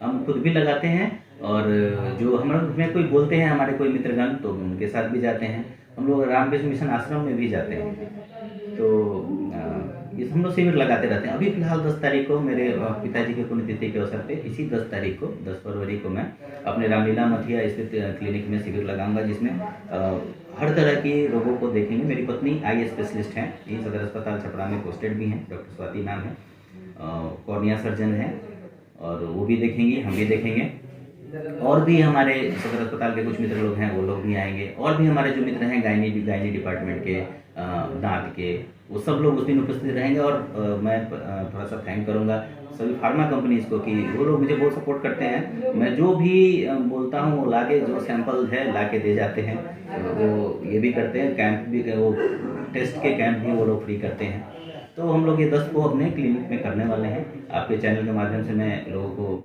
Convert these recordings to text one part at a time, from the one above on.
हम खुद भी लगाते हैं और जो हमारे में कोई बोलते हैं हमारे कोई मित्रगण तो उनके साथ भी जाते हैं। हम लोग रामकृष्ण मिशन आश्रम में भी जाते हैं। तो इस हम लोग शिविर लगाते रहते हैं। अभी फ़िलहाल 10 तारीख को मेरे पिताजी की पुण्यतिथि के अवसर पे इसी 10 तारीख को 10 फरवरी को मैं अपने रामलीला मठिया स्थित क्लिनिक में शिविर लगाऊंगा, जिसमें हर तरह के रोगों को देखेंगे। मेरी पत्नी आई स्पेशलिस्ट हैं, यही सदर अस्पताल छपरा में पोस्टेड भी हैं, डॉक्टर स्वाति नाम है, कॉर्निया सर्जन हैं, और वो भी देखेंगी, हम भी देखेंगे। और भी हमारे सदर अस्पताल के कुछ मित्र लोग हैं, वो लोग भी आएंगे। और भी हमारे जो मित्र हैं गायनी डिपार्टमेंट के, दांत के, वो सब लोग उस दिन उपस्थित रहेंगे। और मैं थोड़ा सा थैंक करूँगा सभी फार्मा कंपनीज को कि वो लोग मुझे बहुत सपोर्ट करते हैं। मैं जो भी बोलता हूँ वो लाके, जो सैंपल है लाके दे जाते हैं। वो ये भी करते हैं, कैंप भी, वो टेस्ट के कैंप भी वो लोग फ्री करते हैं। तो हम लोग ये 10 को अपने क्लिनिक में करने वाले हैं। आपके चैनल के माध्यम से मैं लोगों को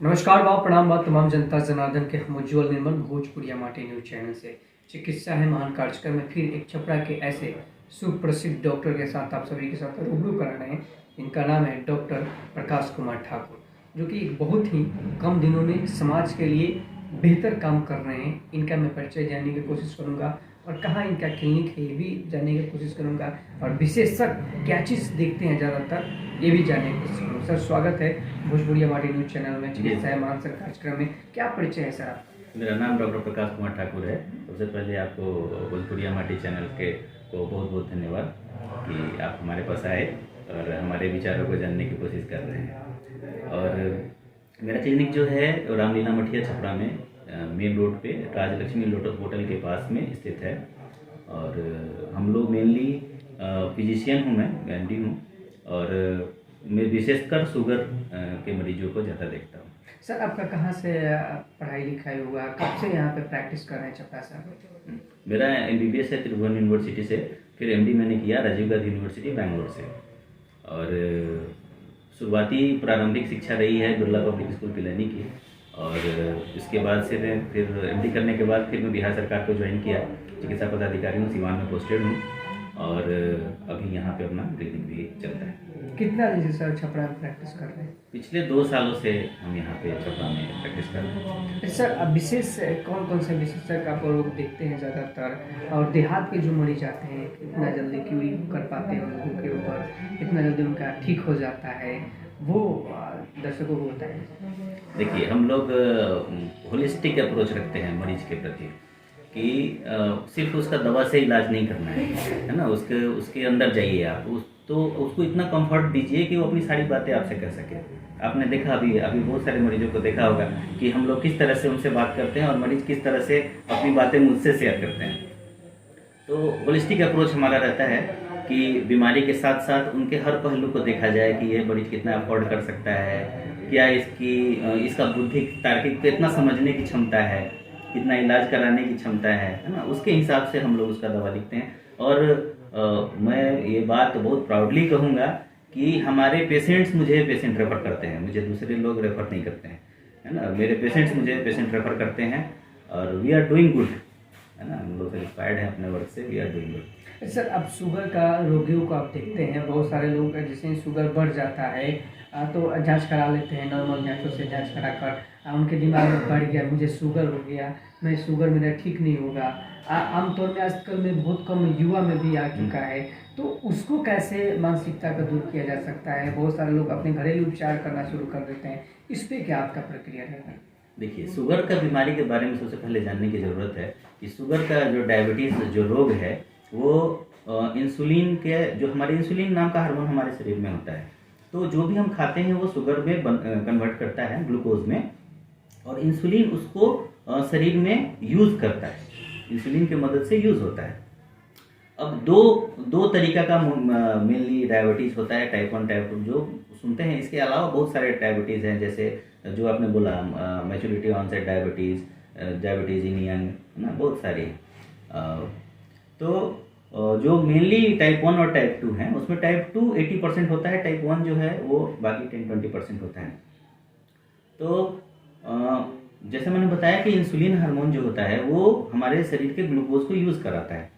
नमस्कार बा प्रणाम बा तमाम जनता जनार्दन के हम उज्ज्वल निर्मल भोजपुरिया माटी न्यूज चैनल से चिकित्सा है महान कार्यक्रम में फिर एक छपरा के ऐसे सुप्रसिद्ध डॉक्टर के साथ आप सभी के साथ रूबरू करा रहे हैं। इनका नाम है डॉक्टर प्रकाश कुमार ठाकुर, जो कि एक बहुत ही कम दिनों में समाज के लिए बेहतर काम कर रहे हैं। इनका मैं परिचय जानने की कोशिश करूँगा और कहाँ इनका क्लिनिक है ये भी जानने की कोशिश करूँगा, और विशेषकर क्या चीज़ देखते हैं ज़्यादातर ये भी जानने की कोशिश करूँगा। सर स्वागत है भोजपुरिया माटी न्यूज चैनल में, चिकित्सा है महान कार्यक्रम में। क्या परिचय है सर आपका? मेरा नाम डॉक्टर प्रकाश कुमार ठाकुर है। सबसे पहले आपको भोजपुरिया माटी चैनल के को बहुत बहुत धन्यवाद कि आप हमारे पास आए और हमारे विचारों को जानने की कोशिश कर रहे हैं। और मेरा क्लिनिक जो है रामलीला मठिया छपरा में मेन रोड पे राजलक्ष्मी लोटस होटल के पास में स्थित है। और हम लोग मेनली फिजिशियन हूँ, मैं एमडी हूँ, और मैं विशेषकर शुगर के मरीजों को ज़्यादा देखता हूँ। सर आपका कहाँ से पढ़ाई लिखाई हुआ, कब से यहाँ पे प्रैक्टिस कर रहे हैं छपरा सर? मेरा MBBS है त्रिभुवन यूनिवर्सिटी से, फिर MD मैंने किया राजीव गांधी यूनिवर्सिटी बैंगलोर से। और शुरुआती प्रारंभिक शिक्षा रही है बिरला पब्लिक स्कूल पिलानी की। और इसके बाद से फिर MD करने के बाद फिर मैं बिहार सरकार को ज्वाइन किया, चिकित्सा पदाधिकारी हूँ, सिवान में पोस्टेड हूँ। और अभी यहाँ पे अपना क्लिनिक भी चलता है। कितना दिन से सर छपरा में प्रैक्टिस कर रहे हैं? पिछले 2 सालों से हम यहाँ पे छपरा में प्रैक्टिस कर रहे हैं। सर अब विशेष कौन कौन से विशेषज्ञ आप लोग देखते हैं ज़्यादातर, और देहात के जो मरीज आते हैं कितना जल्दी क्यों कर पाते हैं उनको के ऊपर, कितना जल्दी उनका ठीक हो जाता है, वो दर्शकों को बताएं। देखिए, हम लोग होलिस्टिक अप्रोच रखते हैं मरीज के प्रति कि सिर्फ उसका दवा से इलाज नहीं करना है ना। उसके उसके अंदर जाइए आप, तो उसको इतना कंफर्ट दीजिए कि वो अपनी सारी बातें आपसे कह सके। आपने देखा अभी बहुत सारे मरीजों को देखा होगा कि हम लोग किस तरह से उनसे बात करते हैं और मरीज किस तरह से अपनी बातें मुझसे शेयर करते हैं। तो होलिस्टिक अप्रोच हमारा रहता है कि बीमारी के साथ साथ उनके हर पहलू को देखा जाए कि ये मरीज कितना अफोर्ड कर सकता है, क्या इसका बुद्धि तार्किक कितना समझने की क्षमता है, कितना इलाज कराने की क्षमता है ना। उसके हिसाब से हम लोग उसका दवा लिखते हैं। और मैं ये बात बहुत प्राउडली कहूँगा कि हमारे पेशेंट्स मुझे पेशेंट रेफ़र करते हैं, मुझे दूसरे लोग रेफ़र नहीं करते हैं, है ना। मेरे पेशेंट्स मुझे पेशेंट रेफ़र करते हैं और वी आर डूइंग गुड, है ना। हम लोग सेटिस्फाइड हैं अपने वर्क से, we are doing good. Sir अब शुगर का रोगियों को आप देखते हैं, बहुत सारे लोग का जैसे शुगर बढ़ जाता है तो जांच करा लेते हैं, नॉर्मल जांचों से जांच करा कर उनके दिमाग में बढ़ गया मुझे शुगर हो गया, मैं शुगर मेरा ठीक नहीं होगा। आमतौर में आजकल में बहुत कम युवा में भी आ चुका है, तो उसको कैसे मानसिकता का दूर किया जा सकता है? बहुत सारे लोग अपने घरेलू उपचार करना शुरू कर देते हैं, इस पर क्या आपका प्रक्रिया रहेगा? देखिए, शुगर का बीमारी के बारे में सबसे पहले जानने की ज़रूरत है कि शुगर का जो डायबिटीज़ जो रोग है वो इंसुलिन के, जो हमारे इंसुलिन नाम का हार्मोन हमारे शरीर में होता है, तो जो भी हम खाते हैं वो शुगर में कन्वर्ट करता है ग्लूकोज में, और इंसुलिन उसको शरीर में यूज़ करता है, इंसुलिन की मदद से यूज़ होता है। अब दो तरीका का मेनली डायबिटीज़ होता है, टाइप 1 टाइप 2 जो सुनते हैं। इसके अलावा बहुत सारे डायबिटीज़ हैं, जैसे जो आपने बोला maturity onset diabetes, diabetes in young, है ना, बहुत सारी। तो जो मेनली टाइप 1 और टाइप 2 हैं, उसमें टाइप 2 80% होता है, टाइप 1 जो है वो बाकी 10-20% होता है। तो जैसे मैंने बताया कि इंसुलिन हार्मोन जो होता है वो हमारे शरीर के ग्लूकोज को यूज़ कराता है।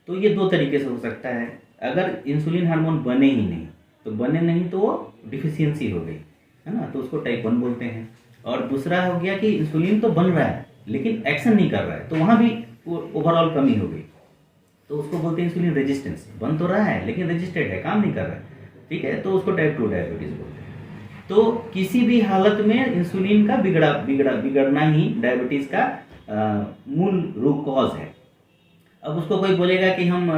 तो ये दो तरीके से हो सकता है। अगर इंसुलिन हार्मोन बने ही नहीं, तो बने नहीं तो वो डिफिशियंसी हो गई, है ना, तो उसको टाइप 1 बोलते हैं। और दूसरा हो गया कि इंसुलिन तो बन रहा है लेकिन एक्शन नहीं कर रहा है, तो वहाँ भी ओवरऑल कमी हो गई, तो उसको बोलते हैं इंसुलिन रेजिस्टेंस। बन तो रहा है लेकिन रेजिस्टेड है, काम नहीं कर रहा है, ठीक है, तो उसको टाइप 2 डायबिटीज बोलते हैं। तो किसी भी हालत में इंसुलिन का बिगड़ना ही डायबिटीज का मूल रूट कॉज है। अब उसको कोई बोलेगा कि हम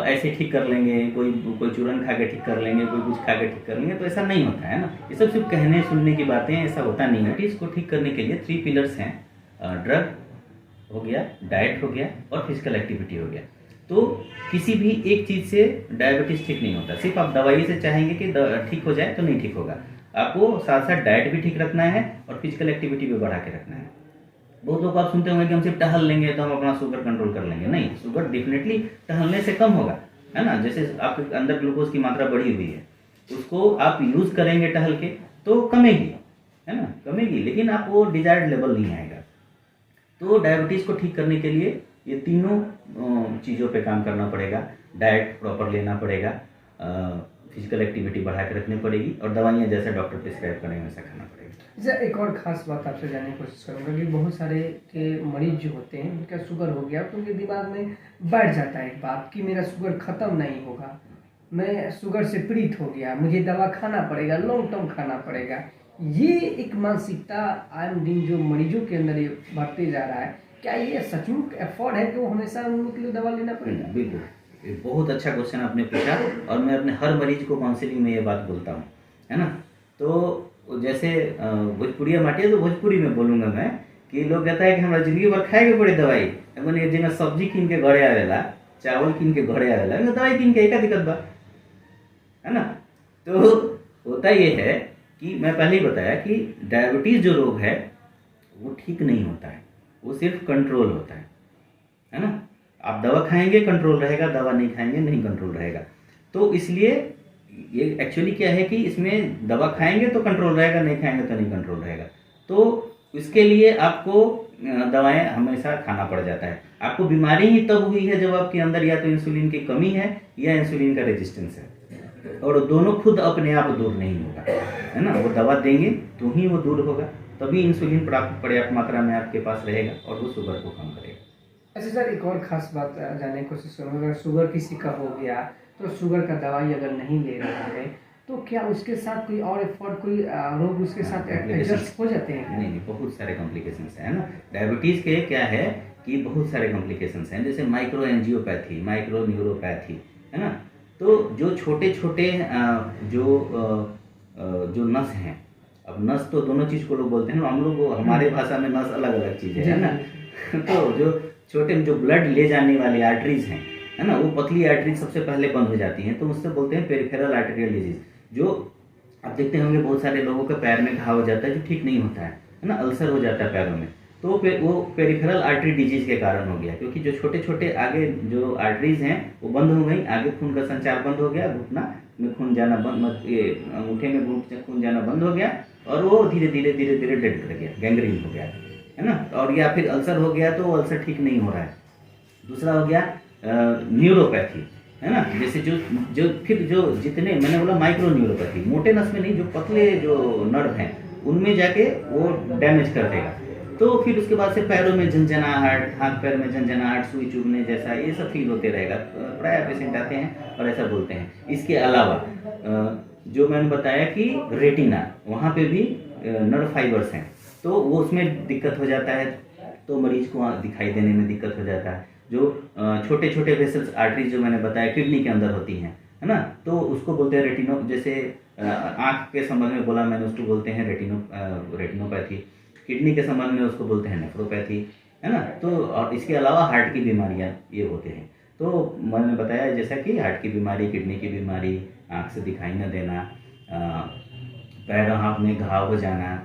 ऐसे ठीक कर लेंगे, कोई चूरन खा के ठीक कर लेंगे, कोई कुछ खा के ठीक कर लेंगे, तो ऐसा नहीं होता है ना। ये सब सिर्फ कहने सुनने की बातें हैं, ऐसा होता नहीं है। इसको ठीक करने के लिए 3 पिलर्स हैं, ड्रग हो गया, डाइट हो गया और फिजिकल एक्टिविटी हो गया। तो किसी भी एक चीज़ से डायबिटीज़ ठीक नहीं होता। सिर्फ आप दवाई से चाहेंगे कि ठीक हो जाए तो नहीं ठीक होगा। आपको साथ साथ डाइट भी ठीक रखना है और फिजिकल एक्टिविटी भी बढ़ा के रखना है। बहुत लोग आप सुनते होंगे कि हम सिर्फ टहल लेंगे तो हम अपना शुगर कंट्रोल कर लेंगे। नहीं, शुगर डेफिनेटली टहलने से कम होगा, है ना। जैसे आपके अंदर ग्लूकोज की मात्रा बढ़ी हुई है, उसको आप यूज़ करेंगे टहल के तो कमेगी, है ना, कमेगी, लेकिन आप वो डिजायर्ड लेवल नहीं आएगा। तो डायबिटीज़ को ठीक करने के लिए ये तीनों चीज़ों पे काम करना पड़ेगा। डाइट प्रॉपर लेना पड़ेगा, फिजिकल एक्टिविटी बढ़ा के रखनी पड़ेगी और दवाइयाँ जैसे डॉक्टर प्रिस्क्राइब करेंगे वैसा खाना पड़ेगा। सर एक और ख़ास बात आपसे जानने की कोशिश करूँगा कि बहुत सारे के मरीज जो होते हैं उनका शुगर हो गया तो उनके दिमाग में बैठ जाता है एक बात कि मेरा शुगर ख़त्म नहीं होगा, मैं शुगर से पीड़ित हो गया, मुझे दवा खाना पड़ेगा, लॉन्ग टर्म खाना पड़ेगा। ये एक मानसिकता आम दिन जो मरीजों के अंदर ये बढ़ते जा रहा है, क्या ये सचमुच एफर्ट है कि वो हमेशा उनके लिए दवा लेना पड़ेगा? बिल्कुल, ये बहुत अच्छा क्वेश्चन आपने पूछा और मैं अपने हर मरीज को काउंसलिंग में ये बात बोलता हूँ, है ना। तो जैसे भोजपुरिया माटी है तो भोजपुरी में बोलूँगा मैं कि लोग कहता है कि हमारा जिंदगी भर खाए के पड़े दवाई, एगो एक जगह सब्जी कीन के घरे आवेला, चावल कीन के घरे आवेला, दवाई कीन के एक दिक्कत बा, है ना। तो होता ये है कि मैं पहले ही बताया कि डायबिटीज़ जो रोग है वो ठीक नहीं होता है, वो सिर्फ कंट्रोल होता है ना। आप दवा खाएंगे कंट्रोल रहेगा, दवा नहीं खाएंगे नहीं कंट्रोल रहेगा। तो इसलिए ये एक्चुअली क्या है कि इसमें दवा खाएंगे तो कंट्रोल रहेगा, नहीं खाएंगे तो नहीं कंट्रोल रहेगा। तो इसके लिए आपको दवाएं हमेशा खाना पड़ जाता है। आपको बीमारी ही तब हुई है जब आपके अंदर या तो इंसुलिन की कमी है या इंसुलिन का रेजिस्टेंस है, और दोनों खुद अपने आप दूर नहीं होगा, है ना। वो दवा देंगे तो ही वो दूर होगा, तभी इंसुलिन पर्याप्त मात्रा में आपके पास रहेगा और वो शुगर को कम करेगा। अच्छा सर एक और ख़ास बात जानने की कोशिश करूँगा, अगर शुगर किसी का हो गया तो शुगर का दवाई अगर नहीं ले रहा है तो क्या उसके साथ कोई और एफर्ट, कोई रोग उसके साथ एडजस्ट हो जाते हैं? नहीं, बहुत सारे कॉम्प्लिकेशंस हैं ना। डायबिटीज़ के क्या है कि बहुत सारे कॉम्प्लिकेशंस हैं, जैसे माइक्रो एंजियोपैथी, माइक्रो न्यूरोपैथी, है ना। तो जो छोटे छोटे जो नस हैं, अब नस तो दोनों चीज़ को लोग बोलते हैं ना, हम लोग हमारे भाषा में नस अलग अलग चीज़ है ना। तो जो छोटे जो ब्लड ले जाने वाली आर्टरीज हैं, है ना, वो पतली आर्टरीज सबसे पहले बंद हो जाती हैं, तो उससे बोलते हैं पेरिफेरल आर्टेरियल डिजीज। जो आप देखते होंगे बहुत सारे लोगों के पैर में घाव हो जाता है जो ठीक नहीं होता है ना, अल्सर हो जाता है पैरों में, तो वो पेरिफेरल आर्टरी डिजीज के कारण हो गया, क्योंकि जो छोटे छोटे आगे जो आर्टरीज हैं वो बंद हो गई, आगे खून का संचार बंद हो गया, घुटना में खून जाना बंद, ये अंगूठे में खून जाना बंद हो गया और वो धीरे धीरे डेड कर गया, गैंग्रीन हो गया, है ना। और या फिर अल्सर हो गया तो वो अल्सर ठीक नहीं हो रहा है। दूसरा हो गया न्यूरोपैथी, है ना, जैसे जो जितने मैंने बोला माइक्रो न्यूरोपैथी, मोटे नस में नहीं, जो पतले जो नर्व हैं उनमें जाके वो डैमेज कर देगा। तो फिर उसके बाद से पैरों में झंझनाहट, हाथ पैर में झंझनाहट, सुई चुभने जैसा ये सब फील होते रहेगा। प्राय पेशेंट आते हैं और ऐसा बोलते हैं। इसके अलावा जो मैंने बताया कि रेटिना, वहाँ पे भी नर्व फाइबर्स हैं, तो वो उसमें दिक्कत हो जाता है, तो मरीज को दिखाई देने में दिक्कत हो जाता है। जो छोटे छोटे वेसल्स आर्टरीज जो मैंने बताया किडनी के अंदर होती हैं, है ना, तो उसको बोलते हैं रेटिनो, जैसे आँख के संबंध में बोला मैंने, उसको बोलते हैं रेटिनोपैथी। किडनी के संबंध में उसको बोलते हैं नेफ्रोपैथी, है ना। तो और इसके अलावा हार्ट की बीमारियाँ ये होते हैं। तो मैंने बताया जैसा कि हार्ट की बीमारी, किडनी की बीमारी, आँख से दिखाई न देना, पैर हाथ में घाव हो जाना,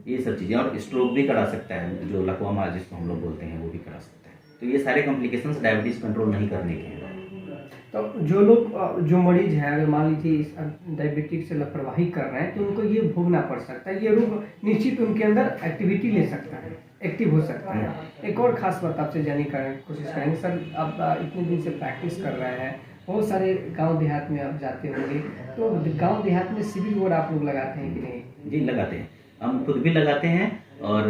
ये सब चीज़ें, और स्ट्रोक भी करा सकता है, जो लकवा जिसको हम लोग बोलते हैं वो भी करा सकता है। तो ये सारे कॉम्प्लिकेशंस डायबिटीज़ कंट्रोल नहीं करने के हैं। तो जो लोग जो मरीज है, अगर मान लीजिए इस डायबिटीज से लापरवाही कर रहे हैं तो उनको ये भोगना पड़ सकता है। ये रोग निश्चित उनके अंदर एक्टिविटी ले सकता है, एक्टिव हो सकता है। एक और खास बात आपसे जानने की कोशिश करेंगे सर, आप इतने दिन से प्रैक्टिस कर रहे हैं, बहुत सारे गांव देहात में आप जाते होंगे, तो गांव देहात में सिविल वॉर्ड आप लोग लगाते हैं कि नहीं? जी लगाते हैं, हम खुद भी लगाते हैं। और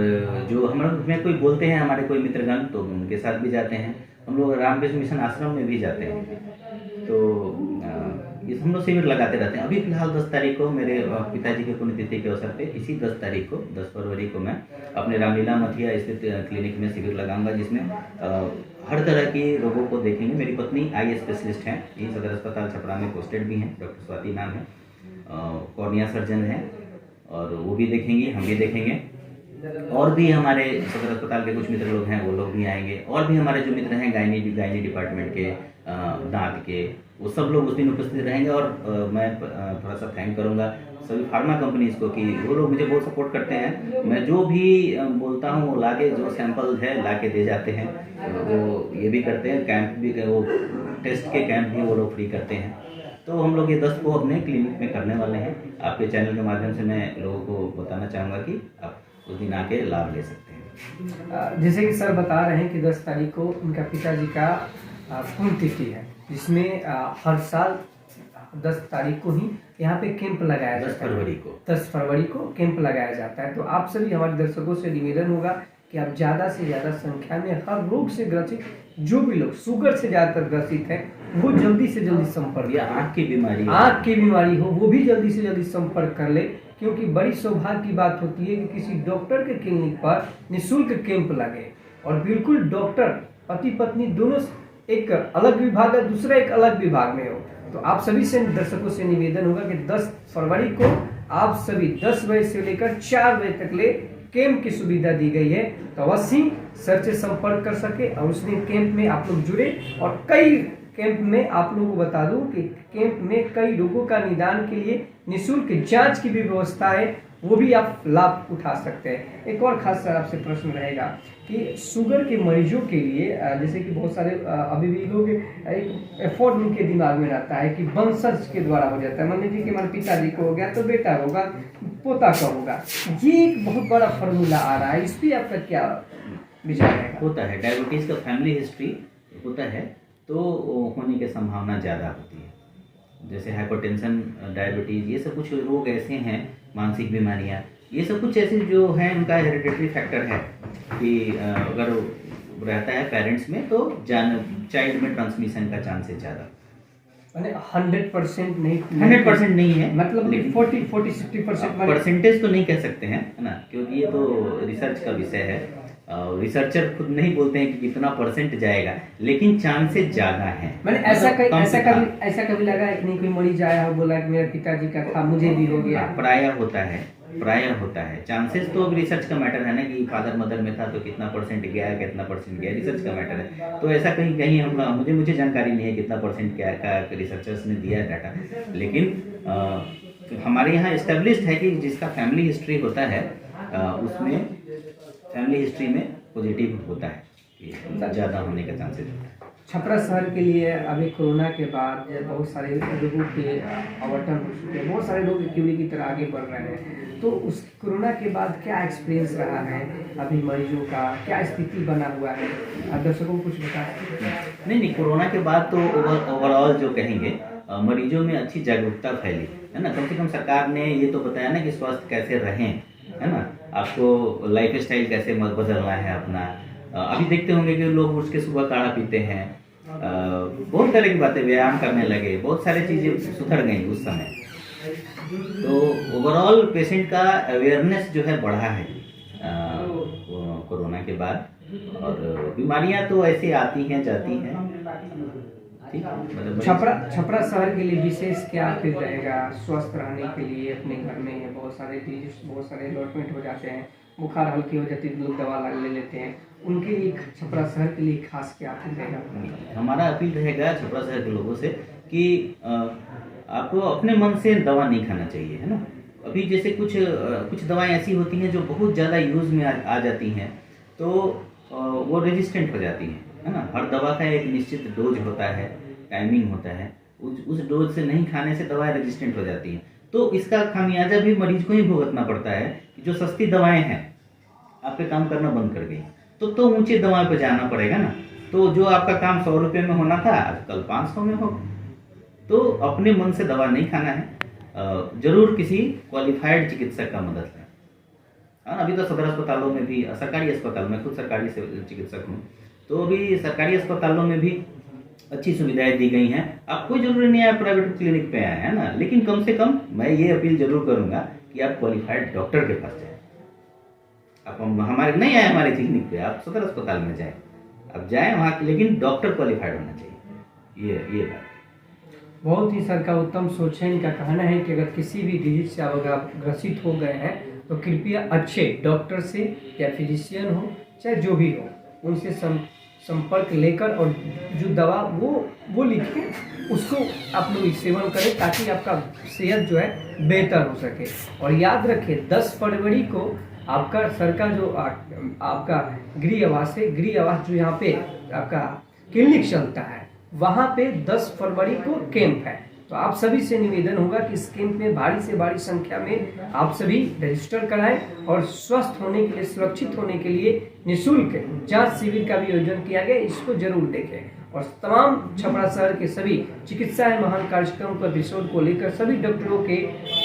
जो हमारे में कोई बोलते हैं हमारे कोई मित्रगण, तो उनके साथ भी जाते हैं। हम लोग रामकृष्ण मिशन आश्रम में भी जाते हैं। तो इस हम लोग शिविर लगाते रहते हैं। अभी फिलहाल 10 तारीख को मेरे पिताजी की पुण्यतिथि के अवसर पे, इसी 10 तारीख को 10 फरवरी को मैं अपने रामलीला मथिया स्थित क्लिनिक में शिविर लगाऊंगा, जिसमें हर तरह के रोगों को देखेंगे। मेरी पत्नी आई स्पेशलिस्ट हैं, यही सदर अस्पताल छपरा में पोस्टेड भी हैं, डॉक्टर स्वाति नाम है, कॉर्निया सर्जन हैं, और वो भी देखेंगे, हम भी देखेंगे। और भी हमारे सदर अस्पताल के कुछ मित्र लोग हैं, वो लोग भी आएंगे। और भी हमारे जो मित्र हैं गायनी डिपार्टमेंट के, दांत के, वो सब लोग उस दिन उपस्थित रहेंगे। और मैं थोड़ा सा थैंक करूंगा सभी फार्मा कंपनीज को कि वो लोग मुझे बहुत सपोर्ट करते हैं। मैं जो भी बोलता हूँ वो लाके, जो सैंपल है लाके दे जाते हैं। वो ये भी करते हैं, कैंप भी, वो टेस्ट के कैंप भी वो लोग फ्री करते हैं। तो हम लोग ये 10 को अपने क्लिनिक में करने वाले हैं। आपके चैनल के माध्यम से मैं लोगों को बताना चाहूँगा कि आप उस दिन आके लाभ ले सकते हैं। जैसे कि सर बता रहे हैं कि 10 तारीख को उनका पिताजी का पुण्यतिथि है, जिसमें हर साल 10 तारीख को ही यहाँ पे कैंप लगाया जाता है। 10 फरवरी को कैंप लगाया जाता है। तो आप सभी हमारे दर्शकों से निवेदन होगा कि आप ज़्यादा से ज़्यादा संख्या में हर रोग से ग्रसित, जो भी लोग शुगर से ज़्यादातर ग्रसित हैं, वो जल्दी से जल्दी संपर्क, या आँख की बीमारी हो वो भी जल्दी से जल्दी संपर्क कर ले। क्योंकि बड़ी सौभाग्य की बात होती है कि किसी डॉक्टर के क्लिनिक पर निःशुल्क कैंप लगे, और बिल्कुल डॉक्टर पति पत्नी दोनों, एक अलग विभाग है, दूसरा एक अलग विभाग में हो। तो आप सभी से दर्शकों से निवेदन होगा कि 10 फरवरी को आप सभी 10 बजे से लेकर 4 बजे तक ले कैंप की सुविधा दी गई है। तो अवश्य सर से संपर्क कर सके और उस दिन कैंप में आप लोग जुड़े। और कई कैंप में आप लोगों को बता दूं कि कैंप में कई रोगों का निदान के लिए निःशुल्क जांच की भी व्यवस्था है, वो भी आप लाभ उठा सकते हैं। एक और खास सर आपसे प्रश्न रहेगा कि शुगर के मरीजों के लिए, जैसे कि बहुत सारे अभी भी लोग एक एफर्ट उनके दिमाग में रहता है कि वंशज के द्वारा हो जाता है। मान लीजिए कि हमारे पिताजी को हो गया तो बेटा होगा, पोता का होगा। ये एक बहुत बड़ा फार्मूला आ रहा है, इस पर आपका क्या विचार है? होता है, डायबिटीज का फैमिली हिस्ट्री होता है तो होने की संभावना ज़्यादा होती है। जैसे हाइपरटेंशन, डायबिटीज़, ये सब कुछ रोग ऐसे हैं, मानसिक बीमारियां, ये सब कुछ ऐसे जो हैं, उनका हेरिडिटरी फैक्टर है कि अगर रहता है पेरेंट्स में तो चाइल्ड में ट्रांसमिशन का चांसेस ज़्यादा। 100% नहीं, 100% नहीं है, मतलब 40-60% परसेंटेज तो नहीं कह सकते हैं, है ना, क्योंकि ये तो रिसर्च का विषय है। रिसर्चर खुद नहीं बोलते हैं कि कितना परसेंट जाएगा, लेकिन चांसेस ज्यादा हैं। मैंने ऐसा कभी लगा है कि नहीं, कोई मरीज आया हो बोला कि मेरा पिताजी का था, मुझे भी हो गया? प्रायः होता है। चांसेस तो अब रिसर्च का मैटर है ना, कि फादर मदर में था तो कितना परसेंट गया, रिसर्च का मैटर है। तो ऐसा कहीं हम मुझे जानकारी नहीं है कितना परसेंट क्या का रिसर्चर्स ने दिया है डाटा। लेकिन हमारे यहाँ एस्टेब्लिश्ड है कि जिसका फैमिली हिस्ट्री होता है उसमें फैमिली हिस्ट्री में पॉजिटिव होता है, ज़्यादा होने का चांसेस होता है। छपरा शहर के लिए अभी कोरोना के बाद बहुत सारे लोगों के आवंटन हो चुके हैं, बहुत सारे लोग कीड़ी की तरह आगे बढ़ रहे हैं। तो उस कोरोना के बाद क्या एक्सपीरियंस रहा है अभी मरीजों का, क्या स्थिति बना हुआ है, आप दर्शकों को कुछ बता सकते हैं? नहीं, कोरोना के बाद तो ओवरऑल जो कहेंगे, मरीजों में अच्छी जागरूकता फैली है ना। कम से कम सरकार ने ये तो बताया ना कि स्वस्थ कैसे रहें, है ना, आपको लाइफ स्टाइल कैसे बदलना है अपना। अभी देखते होंगे कि लोग उठ के सुबह काढ़ा पीते हैं, बहुत तरह की बातें, व्यायाम करने लगे, बहुत सारी चीज़ें सुधर गई उस समय। तो ओवरऑल पेशेंट का अवेयरनेस जो है बढ़ा है कोरोना के बाद। और बीमारियां तो ऐसे आती हैं जाती हैं, ठीक है। मतलब छपरा शहर के लिए विशेष क्या फिर रहेगा स्वस्थ रहने के लिए? अपने घर में बहुत सारे डिजीज, बहुत सारे अलॉटमेंट हो जाते हैं, बुखार हल्की हो जाती है, लोग दवा ले लेते हैं, उनके लिए छपरा शहर के लिए खास क्या रहेगा? हमारा अपील रहेगा छपरा शहर के लोगों से कि आपको अपने मन से दवा नहीं खाना चाहिए, है ना। अभी जैसे कुछ दवाएं ऐसी होती हैं जो बहुत ज़्यादा यूज़ में आ जाती हैं, तो वो रेजिस्टेंट हो जाती हैं, है ना। हर दवा का एक निश्चित डोज होता है, टाइमिंग होता है, उस डोज से नहीं खाने से दवाएं रेजिस्टेंट हो जाती हैं। तो इसका खामियाजा भी मरीज को ही भुगतना पड़ता है कि जो सस्ती दवाएं हैं आप पे काम करना बंद कर गई, तो ऊंची दवाएं पे जाना पड़ेगा ना। तो जो आपका काम 100 रुपये में होना था आज कल 500 में होगा। तो अपने मन से दवा नहीं खाना है, जरूर किसी क्वालिफाइड चिकित्सक का मदद लें। अभी तो सदर अस्पतालों में भी, सरकारी अस्पताल में, खुद सरकारी से चिकित्सक हूँ, तो अभी सरकारी अस्पतालों में भी अच्छी सुविधाएं दी गई हैं। आप कोई जरूरी नहीं है प्राइवेट क्लिनिक पे आए, है ना, लेकिन कम से कम मैं ये अपील जरूर करूंगा कि आप क्वालिफाइड डॉक्टर के पास जाएं। आप हमारे नहीं आए हमारे क्लिनिक पे, आप सदर अस्पताल में जाएं, आप जाएं वहाँ, लेकिन डॉक्टर क्वालिफाइड होना चाहिए। ये बात बहुत ही सर का उत्तम सोच है। इनका कहना है कि अगर किसी भी डिजीज से अगर आप ग्रसित हो गए हैं तो कृपया अच्छे डॉक्टर से या फिजिशियन हो चाहे जो भी हो, उनसे संपर्क लेकर और जो दवा वो लिखें उसको आप लोग सेवन करें ताकि आपका सेहत जो है बेहतर हो सके। और याद रखें 10 फरवरी को आपका सर का जो आपका गृह आवास है, गृह आवास जो यहाँ पे आपका क्लिनिक चलता है, वहाँ पे 10 फरवरी को कैंप है। तो आप सभी से निवेदन होगा कि इस कैंप में भारी से भारी संख्या में आप सभी रजिस्टर कराएं और स्वस्थ होने के लिए, सुरक्षित होने के लिए निःशुल्क जांच शिविर का भी आयोजन किया गया, इसको जरूर देखें। और तमाम छपरा शहर के सभी चिकित्सा है महान कार्यक्रम को एपिसोड को लेकर सभी डॉक्टरों के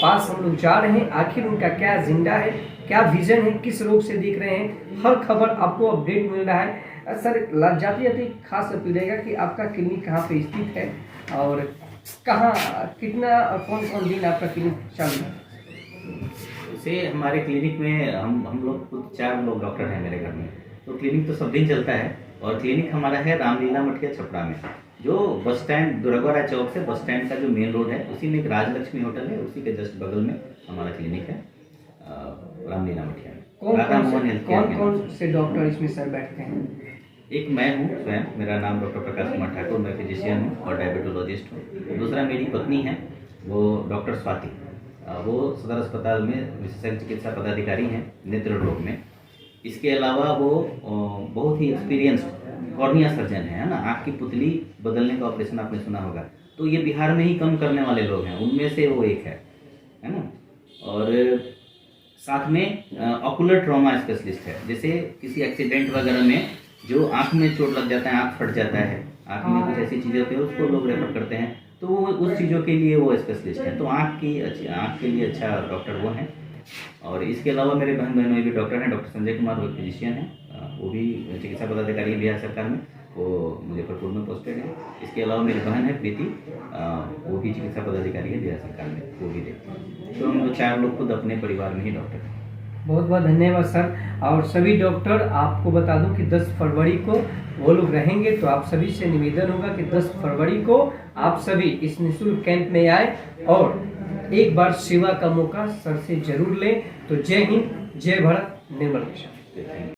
पास हम लोग जा रहे हैं। आखिर उनका क्या एजेंडा है, क्या विजन है, किस रोग से देख रहे हैं, हर खबर आपको अपडेट मिल रहा है। सर जाते जाते खास अपील रहेगा कि आपका क्लिनिक कहाँ पे स्थित है और कहाँ, कितना और कौन कौन दिन आपका क्लिनिक चालू है? से हमारे क्लिनिक में हम लोग खुद 4 लोग डॉक्टर हैं मेरे घर में, तो क्लिनिक तो सब दिन चलता है। और क्लिनिक हमारा है रामलीला मठिया छपरा में, जो बस स्टैंड दुर्गावरा चौक से बस स्टैंड का जो मेन रोड है उसी में एक राजलक्ष्मी होटल है, उसी के जस्ट बगल में हमारा क्लिनिक है रामलीला मठिया में। कौन से डॉक्टर इसमें सर बैठते हैं? एक मैं हूँ स्वयं, मेरा नाम डॉक्टर प्रकाश कुमार ठाकुर, मैं फिजिशियन हूँ और डायबिटोलॉजिस्ट हूँ। दूसरा मेरी पत्नी है, वो डॉक्टर स्वाति, वो सदर अस्पताल में विशेषज्ञ चिकित्सा पदाधिकारी हैं नेत्र रोग में। इसके अलावा वो बहुत ही एक्सपीरियंस्ड कॉर्निया सर्जन है ना, आँख की पुतली बदलने का ऑपरेशन आपने सुना होगा, तो ये बिहार में ही कम करने वाले लोग हैं, उनमें से वो एक है ना। और साथ में ऑकुलर ट्रॉमा स्पेशलिस्ट है, जैसे किसी एक्सीडेंट वगैरह में जो आँख में चोट लग जाता है, आँख फट जाता है, आँख में कुछ ऐसी चीज़ें होती है उसको लोग रेफर करते हैं, तो वो उस चीज़ों के लिए वो स्पेशलिस्ट है। तो आँख के लिए अच्छा डॉक्टर वो हैं। और इसके अलावा मेरे बहनोई भी डॉक्टर हैं, डॉक्टर संजय कुमार वो फिजिशियन हैं, वो भी चिकित्सा पदाधिकारी है बिहार सरकार में, वो मुजफ्फरपुर में पोस्टेड है। इसके अलावा मेरी बहन है प्रीति, वो भी चिकित्सा पदाधिकारी है बिहार सरकार में, वो भी देखते हैं। तो हम लोग 4 लोग खुद अपने परिवार में ही डॉक्टर हैं। बहुत बहुत धन्यवाद सर। और सभी डॉक्टर आपको बता दूं कि 10 फरवरी को वो लोग रहेंगे, तो आप सभी से निवेदन होगा कि 10 फरवरी को आप सभी इस निःशुल्क कैंप में आए और एक बार सेवा का मौका सर से जरूर लें। तो जय हिंद, जय भारत, निर्मल मिशन।